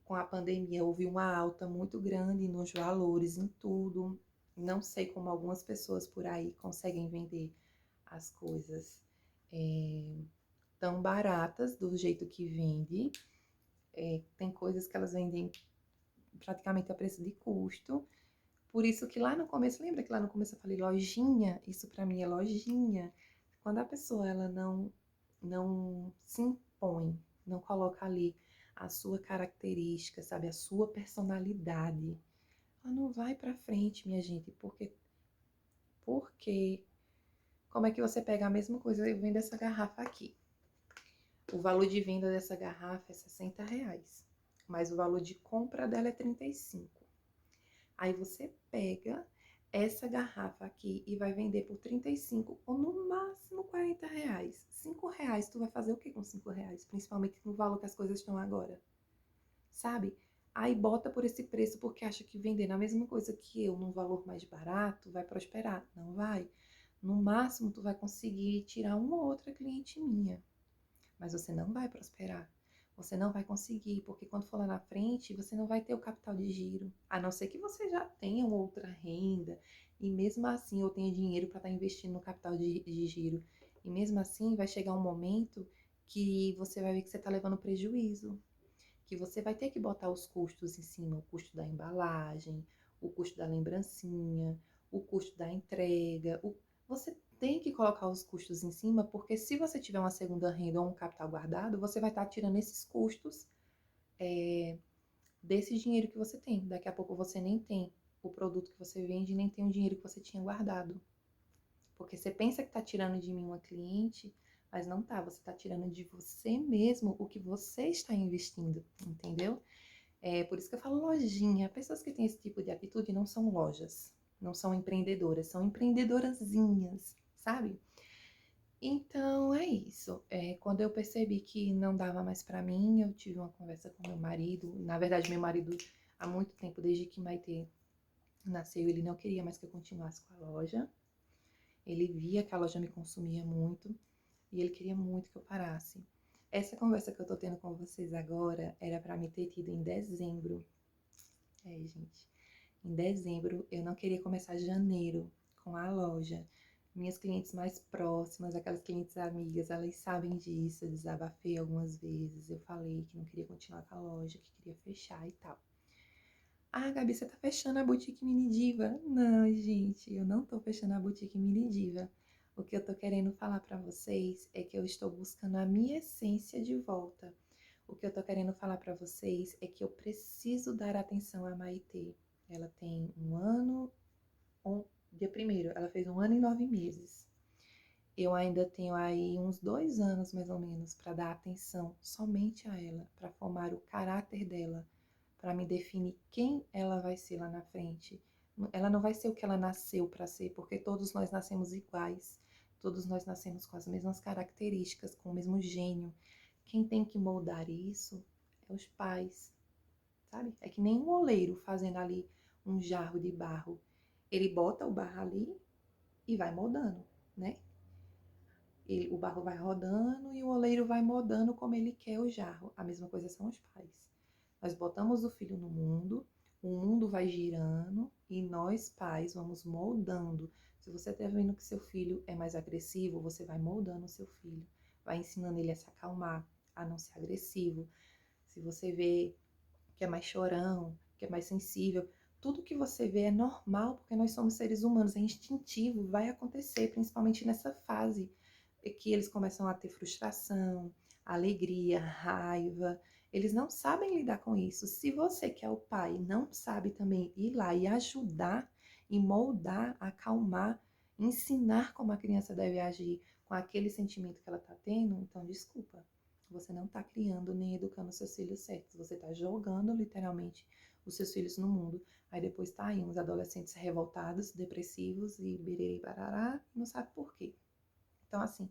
Com a pandemia houve uma alta muito grande nos valores, em tudo. Não sei como algumas pessoas por aí conseguem vender as coisas tão baratas do jeito que vende. Tem coisas que elas vendem praticamente a preço de custo. Por isso que lá no começo, lembra que lá no começo eu falei lojinha? Isso para mim é lojinha. quando a pessoa ela não se impõe, não coloca ali a sua característica, sabe, a sua personalidade, ela não vai para frente, minha gente, porque como é que você pega a mesma coisa? Eu vendo essa garrafa aqui. O valor de venda dessa garrafa é R$ 60, mas o valor de compra dela é 35. Aí você pega essa garrafa aqui e vai vender por 35 ou no máximo R$ 40. R$ 5, tu vai fazer o que com R$ 5? Principalmente no valor que as coisas estão agora, sabe? Aí bota por esse preço porque acha que vendendo a mesma coisa que eu num valor mais barato vai prosperar. Não vai. No máximo tu vai conseguir tirar uma ou outra cliente minha, mas você não vai prosperar. Você não vai conseguir, porque quando for lá na frente, você não vai ter o capital de giro. A não ser que você já tenha outra renda, e mesmo assim eu tenha dinheiro para estar investindo no capital de giro. E mesmo assim vai chegar um momento que você vai ver que você está levando prejuízo, que você vai ter que botar os custos em cima, o custo da embalagem, o custo da lembrancinha, o custo da entrega. Você tem que colocar os custos em cima, porque se você tiver uma segunda renda ou um capital guardado, você vai estar tirando esses custos desse dinheiro que você tem. Daqui a pouco você nem tem o produto que você vende, nem tem o dinheiro que você tinha guardado. Porque você pensa que está tirando de mim uma cliente, mas não tá. Você está tirando de você mesmo o que você está investindo, entendeu? É por isso que eu falo lojinha. Pessoas que têm esse tipo de atitude não são lojas, não são empreendedoras, são empreendedorazinhas, sabe? Então é isso. Quando eu percebi que não dava mais pra mim, eu tive uma conversa com meu marido. Na verdade, meu marido, há muito tempo, desde que Maitê nasceu, ele não queria mais que eu continuasse com a loja. Ele via que a loja me consumia muito e ele queria muito que eu parasse. Essa conversa que eu tô tendo com vocês agora era pra me ter tido em dezembro. Gente, em dezembro eu não queria começar janeiro com a loja. Minhas clientes mais próximas, aquelas clientes amigas, elas sabem disso. Eu desabafei algumas vezes. Eu falei que não queria continuar com a loja, que queria fechar e tal. Ah, Gabi, você tá fechando a Boutique Mini Diva? Não, gente, eu não tô fechando a Boutique Mini Diva. O que eu tô querendo falar pra vocês é que eu estou buscando a minha essência de volta. O que eu tô querendo falar pra vocês é que eu preciso dar atenção à Maitê. Ela tem dia primeiro, ela fez 1 ano e 9 meses. Eu ainda tenho aí uns 2 anos, mais ou menos, para dar atenção somente a ela, para formar o caráter dela, para me definir quem ela vai ser lá na frente. Ela não vai ser o que ela nasceu para ser, porque todos nós nascemos iguais. Todos nós nascemos com as mesmas características, com o mesmo gênio. Quem tem que moldar isso é os pais, sabe? É que nem um oleiro fazendo ali um jarro de barro. Ele bota o barro ali e vai moldando, né? O barro vai rodando e o oleiro vai moldando como ele quer o jarro. A mesma coisa são os pais. Nós botamos o filho no mundo, o mundo vai girando e nós, pais, vamos moldando. Se você está vendo que seu filho é mais agressivo, você vai moldando o seu filho, vai ensinando ele a se acalmar, a não ser agressivo. Se você vê que é mais chorão, que é mais sensível, tudo que você vê é normal, porque nós somos seres humanos, é instintivo, vai acontecer, principalmente nessa fase que eles começam a ter frustração, alegria, raiva. Eles não sabem lidar com isso. Se você, que é o pai, não sabe também ir lá e ajudar, e moldar, acalmar, ensinar como a criança deve agir com aquele sentimento que ela está tendo, então desculpa. Você não está criando nem educando seus filhos certos. Você está jogando literalmente os seus filhos no mundo. Aí depois tá aí uns adolescentes revoltados, depressivos e biriri barará, não sabe por quê. Então, assim,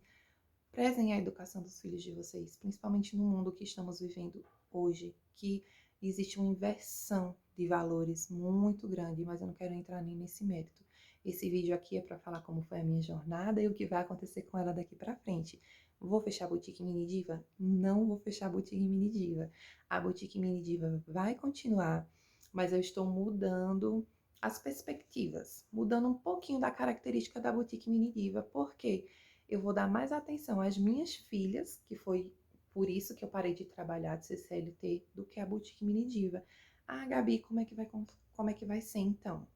prezem a educação dos filhos de vocês, principalmente no mundo que estamos vivendo hoje, que existe uma inversão de valores muito grande, mas eu não quero entrar nem nesse mérito. Esse vídeo aqui é para falar como foi a minha jornada e o que vai acontecer com ela daqui para frente. Vou fechar a Boutique Mini Diva? Não vou fechar a Boutique Mini Diva. A Boutique Mini Diva vai continuar, mas eu estou mudando as perspectivas, mudando um pouquinho da característica da Boutique Mini Diva. Por quê? Eu vou dar mais atenção às minhas filhas, que foi por isso que eu parei de trabalhar de CCLT, do que a Boutique Mini Diva. Ah, Gabi, como é que vai ser então?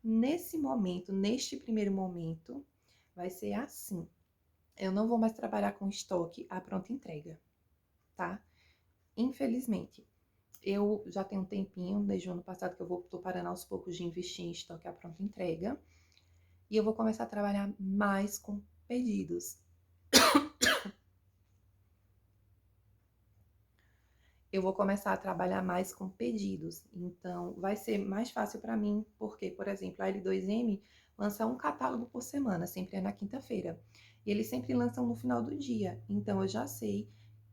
Nesse momento, neste primeiro momento, vai ser assim. eu não vou mais trabalhar com estoque à pronta entrega, tá? Infelizmente. Eu já tenho um tempinho, desde o ano passado, que tô parando aos poucos de investir em estoque à pronta entrega. E eu vou começar a trabalhar mais com pedidos. Eu vou começar a trabalhar mais com pedidos. Então, vai ser mais fácil para mim, porque, por exemplo, a L2M lança um catálogo por semana, sempre é na quinta-feira. E eles sempre lançam no final do dia. Então, eu já sei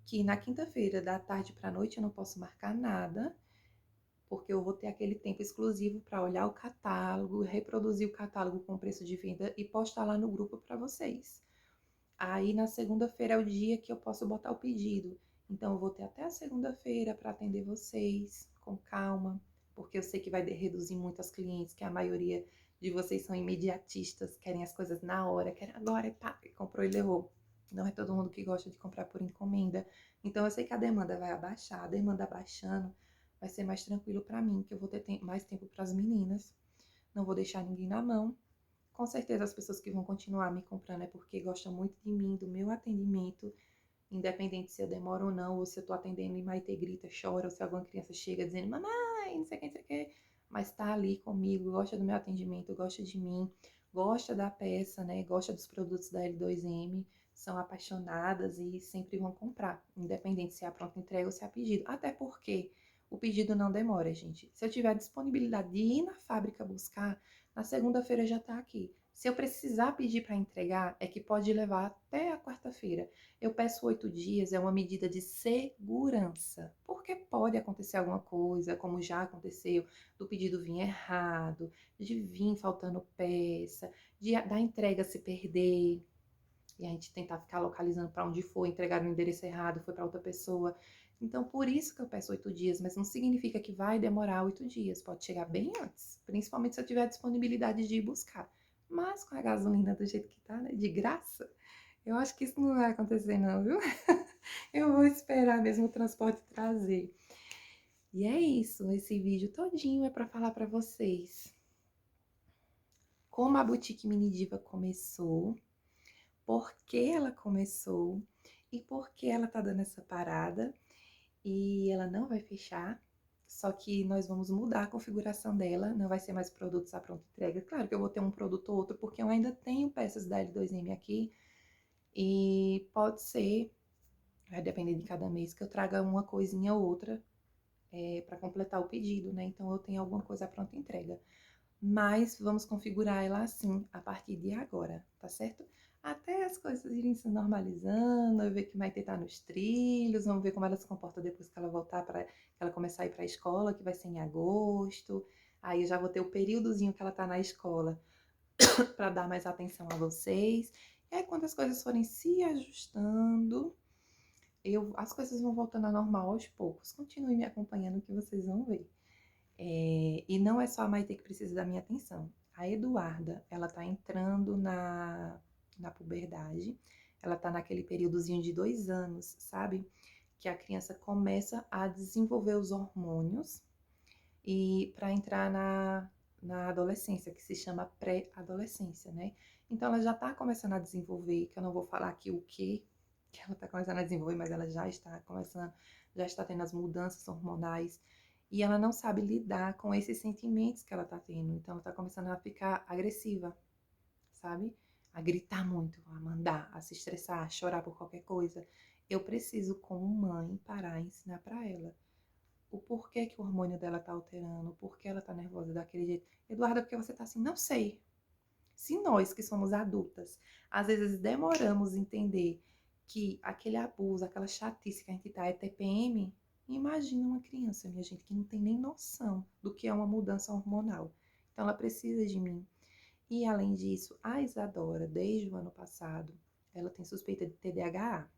que na quinta-feira, da tarde para a noite, eu não posso marcar nada, porque eu vou ter aquele tempo exclusivo para olhar o catálogo, reproduzir o catálogo com preço de venda e postar lá no grupo para vocês. Aí na segunda-feira é o dia que eu posso botar o pedido. Então eu vou ter até a segunda-feira para atender vocês com calma, porque eu sei que vai reduzir muito as clientes, que a maioria de vocês são imediatistas, querem as coisas na hora, querem agora, pá, comprou e levou. Não é todo mundo que gosta de comprar por encomenda. Então eu sei que a demanda vai abaixar, a demanda abaixando, vai ser mais tranquilo para mim, que eu vou ter mais tempo para as meninas. Não vou deixar ninguém na mão. Com certeza as pessoas que vão continuar me comprando é porque gostam muito de mim, do meu atendimento, independente se eu demoro ou não, ou se eu tô atendendo e Maite grita, chora, ou se alguma criança chega dizendo, mamãe, não sei o que, não sei o que, mas tá ali comigo, gosta do meu atendimento, gosta de mim, gosta da peça, né, gosta dos produtos da L2M, são apaixonadas e sempre vão comprar, independente se é a pronta entrega ou se é a pedido. Até porque o pedido não demora, gente. Se eu tiver disponibilidade de ir na fábrica buscar, na segunda-feira já tá aqui. Se eu precisar pedir para entregar, é que pode levar até a quarta-feira. Eu peço 8 dias, é uma medida de segurança, porque pode acontecer alguma coisa, como já aconteceu, do pedido vir errado, de vir faltando peça, da entrega se perder, e a gente tentar ficar localizando para onde foi, entregar no endereço errado, foi para outra pessoa. Então, por isso que eu peço 8 dias, mas não significa que vai demorar 8 dias, pode chegar bem antes, principalmente se eu tiver disponibilidade de ir buscar. Mas com a gasolina do jeito que tá, né, de graça, eu acho que isso não vai acontecer não, viu? Eu vou esperar mesmo o transporte trazer. E é isso, esse vídeo todinho é para falar para vocês como a Boutique Mini Diva começou, por que ela começou e por que ela tá dando essa parada. E ela não vai fechar, só que nós vamos mudar a configuração dela, não vai ser mais produtos à pronta entrega. Claro que eu vou ter um produto ou outro, porque eu ainda tenho peças da L2M aqui, e pode ser, vai depender de cada mês, que eu traga uma coisinha ou outra para completar o pedido, né? Então eu tenho alguma coisa à pronta entrega. Mas vamos configurar ela assim a partir de agora, tá certo? Até as coisas irem se normalizando, eu ver que Maite tá nos trilhos, vamos ver como ela se comporta depois que ela voltar para que ela começar a ir para a escola, que vai ser em agosto. Aí eu já vou ter o períodozinho que ela tá na escola para dar mais atenção a vocês. E aí quando as coisas forem se ajustando, as coisas vão voltando ao normal aos poucos. Continue me acompanhando que vocês vão ver. E não é só a Maite que precisa da minha atenção. A Eduarda, ela tá entrando na puberdade, ela tá naquele períodozinho de 2 anos, sabe? Que a criança começa a desenvolver os hormônios e para entrar na adolescência, que se chama pré-adolescência, né? Então ela já tá começando a desenvolver, que eu não vou falar aqui o que ela tá começando a desenvolver, mas ela já está começando, já está tendo as mudanças hormonais e ela não sabe lidar com esses sentimentos que ela tá tendo. Então ela tá começando a ficar agressiva, sabe? A gritar muito, a mandar, a se estressar, a chorar por qualquer coisa. Eu preciso, como mãe, parar e ensinar para ela o porquê que o hormônio dela tá alterando, o porquê ela tá nervosa daquele jeito. Eduarda, porque você tá assim? Não sei. Se nós que somos adultas, às vezes demoramos a entender que aquele abuso, aquela chatice que a gente tá é TPM, imagina uma criança, minha gente, que não tem nem noção do que é uma mudança hormonal. Então ela precisa de mim. E além disso, a Isadora, desde o ano passado, ela tem suspeita de TDAH.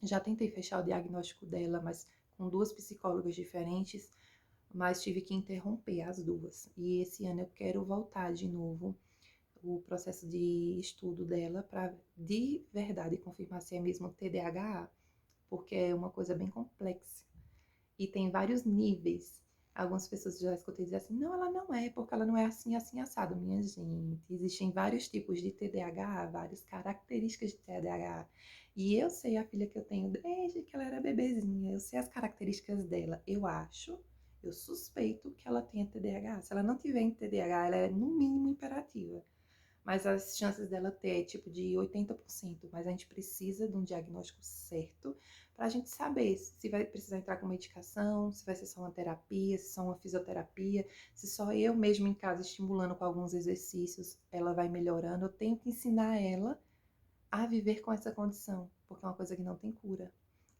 Já tentei fechar o diagnóstico dela, mas com 2 psicólogas diferentes, mas tive que interromper as duas. E esse ano eu quero voltar de novo o processo de estudo dela para de verdade confirmar se é mesmo TDAH, porque é uma coisa bem complexa e tem vários níveis. Algumas pessoas já escutei dizer assim, não, ela não é, porque ela não é assim, assim, assado. Minha gente, existem vários tipos de TDAH, várias características de TDAH. E eu sei a filha que eu tenho desde que ela era bebezinha, eu sei as características dela. Eu suspeito que ela tenha TDAH. Se ela não tiver TDAH, ela é no mínimo imperativa. Mas as chances dela ter é tipo de 80%. Mas a gente precisa de um diagnóstico certo para a gente saber se vai precisar entrar com medicação, se vai ser só uma terapia, se só uma fisioterapia, se só eu mesmo em casa estimulando com alguns exercícios ela vai melhorando. Eu tenho que ensinar ela a viver com essa condição, porque é uma coisa que não tem cura.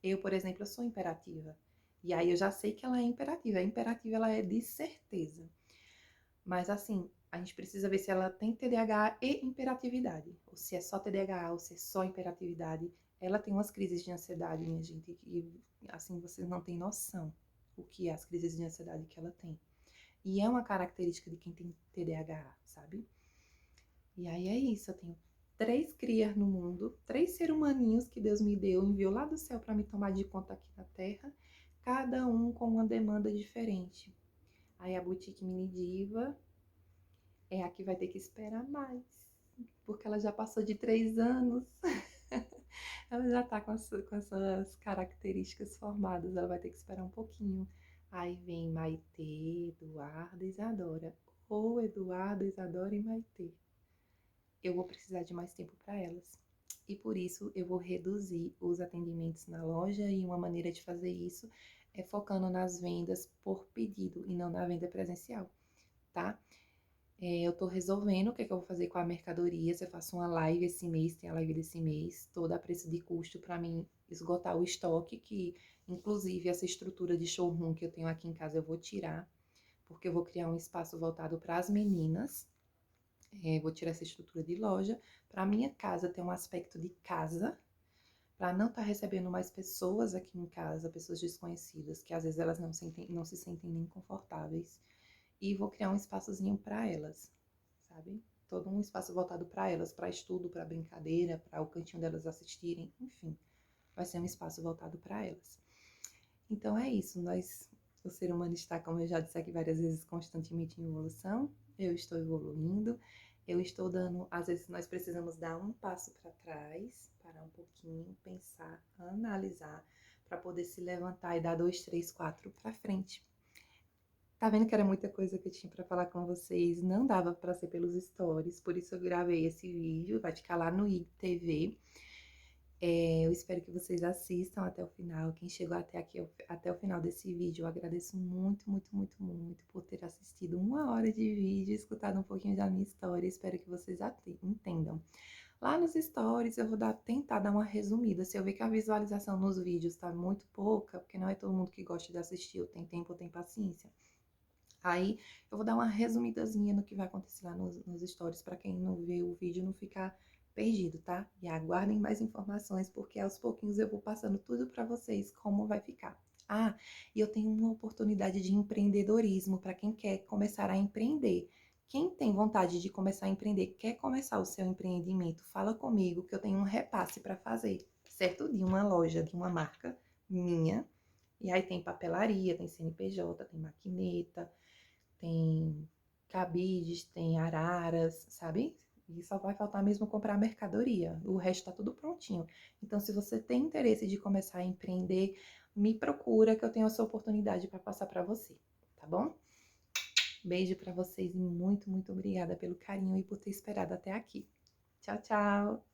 Eu, por exemplo, eu sou imperativa. E aí eu já sei que ela é imperativa. A imperativa, ela é de certeza. Mas assim, a gente precisa ver se ela tem TDAH e imperatividade. Ou se é só TDAH, ou se é só imperatividade. Ela tem umas crises de ansiedade, minha gente, e assim, vocês não têm noção o que é as crises de ansiedade que ela tem. E é uma característica de quem tem TDAH, sabe? E aí é isso, eu tenho 3 crias no mundo, 3 seres humaninhos que Deus me deu, enviou lá do céu para me tomar de conta aqui na Terra, cada um com uma demanda diferente. Aí a Boutique Mini Diva é a que vai ter que esperar mais, porque ela já passou de 3 anos. Ela já tá com essas características formadas, ela vai ter que esperar um pouquinho. Aí vem Maitê, Eduardo e Isadora. Ou Eduardo, Isadora e Maitê. Eu vou precisar de mais tempo para elas. E por isso eu vou reduzir os atendimentos na loja e uma maneira de fazer isso é focando nas vendas por pedido e não na venda presencial, tá? Eu tô resolvendo o que é que eu vou fazer com a mercadoria. Se eu faço uma live esse mês, tem a live desse mês, toda a preço de custo para mim esgotar o estoque, que inclusive essa estrutura de showroom que eu tenho aqui em casa eu vou tirar, porque eu vou criar um espaço voltado para as meninas. Vou tirar essa estrutura de loja, para minha casa ter um aspecto de casa, para não estar recebendo mais pessoas aqui em casa, pessoas desconhecidas, que às vezes elas não se sentem nem confortáveis. E vou criar um espaçozinho para elas, sabe? Todo um espaço voltado para elas, para estudo, para brincadeira, para o cantinho delas assistirem, enfim. Vai ser um espaço voltado para elas. Então é isso, o ser humano está, como eu já disse aqui várias vezes, constantemente em evolução. Eu estou evoluindo, eu estou dando, às vezes nós precisamos dar um passo para trás, parar um pouquinho, pensar, analisar, para poder se levantar e dar 2, 3, 4 para frente. Tá vendo que era muita coisa que eu tinha para falar com vocês, não dava para ser pelos stories, por isso eu gravei esse vídeo, vai ficar lá no IGTV. Eu espero que vocês assistam até o final. Quem chegou até aqui, até o final desse vídeo, eu agradeço muito, muito, muito, muito por ter assistido 1 hora de vídeo, escutado um pouquinho da minha história. Espero que vocês entendam. Lá nos stories eu vou tentar dar uma resumida. Se eu ver que a visualização nos vídeos tá muito pouca, porque não é todo mundo que gosta de assistir, ou tem tempo ou tem paciência. Aí eu vou dar uma resumidazinha no que vai acontecer lá nos stories, para quem não vê o vídeo não ficar perdido, tá? E aguardem mais informações, porque aos pouquinhos eu vou passando tudo para vocês, como vai ficar. Ah, e eu tenho uma oportunidade de empreendedorismo para quem quer começar a empreender. Quem tem vontade de começar a empreender, quer começar o seu empreendimento, fala comigo que eu tenho um repasse para fazer, certo? De uma loja, de uma marca minha. E aí tem papelaria, tem CNPJ, tem maquineta, tem cabides, tem araras, sabe? E só vai faltar mesmo comprar a mercadoria. O resto tá tudo prontinho. Então, se você tem interesse de começar a empreender, me procura que eu tenho essa oportunidade para passar para você, tá bom? Beijo para vocês e muito, muito obrigada pelo carinho e por ter esperado até aqui. Tchau, tchau!